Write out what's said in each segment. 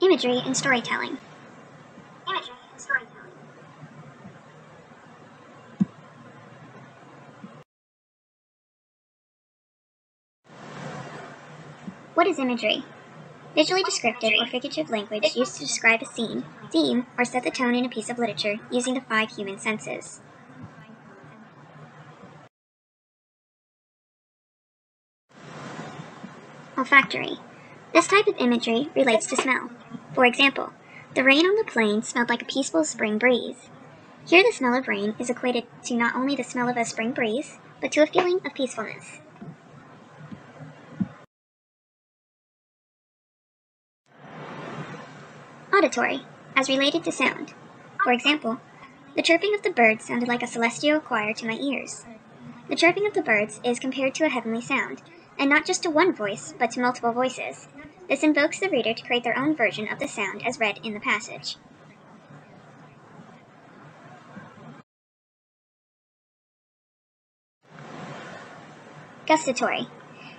Imagery and storytelling. Imagery and storytelling. What is imagery? Visually descriptive or figurative language used to describe a scene, theme, or set the tone in a piece of literature using the 5 human senses. Olfactory. This type of imagery relates to smell. For example, the rain on the plain smelled like a peaceful spring breeze. Here the smell of rain is equated to not only the smell of a spring breeze, but to a feeling of peacefulness. Auditory, as related to sound. For example, the chirping of the birds sounded like a celestial choir to my ears. The chirping of the birds is compared to a heavenly sound, and not just to one voice, but to multiple voices. This invokes the reader to create their own version of the sound as read in the passage. Gustatory.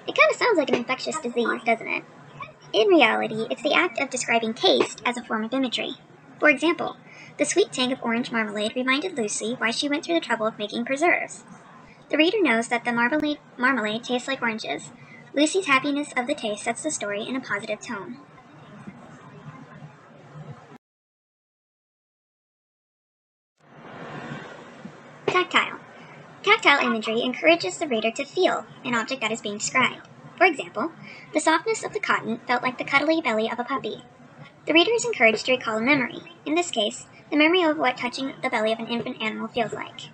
It kind of sounds like an infectious disease, doesn't it? In reality, it's the act of describing taste as a form of imagery. For example, the sweet tang of orange marmalade reminded Lucy why she went through the trouble of making preserves. The reader knows that the marmalade tastes like oranges. Lucy's happiness of the taste sets the story in a positive tone. Tactile. Tactile imagery encourages the reader to feel an object that is being described. For example, the softness of the cotton felt like the cuddly belly of a puppy. The reader is encouraged to recall a memory, in this case, the memory of what touching the belly of an infant animal feels like.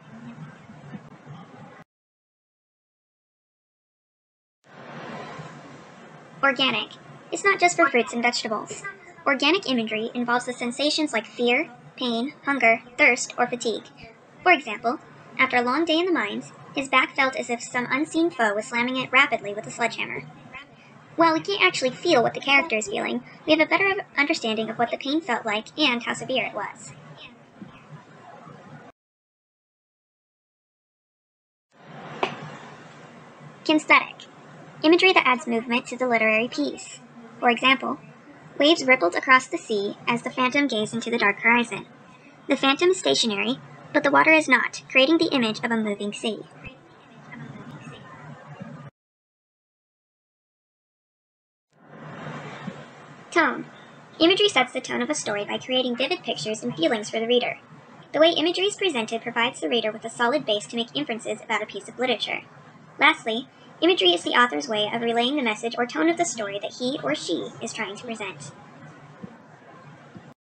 Organic. It's not just for fruits and vegetables. Organic imagery involves the sensations like fear, pain, hunger, thirst, or fatigue. For example, after a long day in the mines, his back felt as if some unseen foe was slamming it rapidly with a sledgehammer. While we can't actually feel what the character is feeling, we have a better understanding of what the pain felt like and how severe it was. Kinesthetic. Imagery that adds movement to the literary piece. For example, waves rippled across the sea as the phantom gazed into the dark horizon. The phantom is stationary, but the water is not, creating the image of a moving sea. Tone. Imagery sets the tone of a story by creating vivid pictures and feelings for the reader. The way imagery is presented provides the reader with a solid base to make inferences about a piece of literature. Lastly, imagery is the author's way of relaying the message or tone of the story that he or she is trying to present.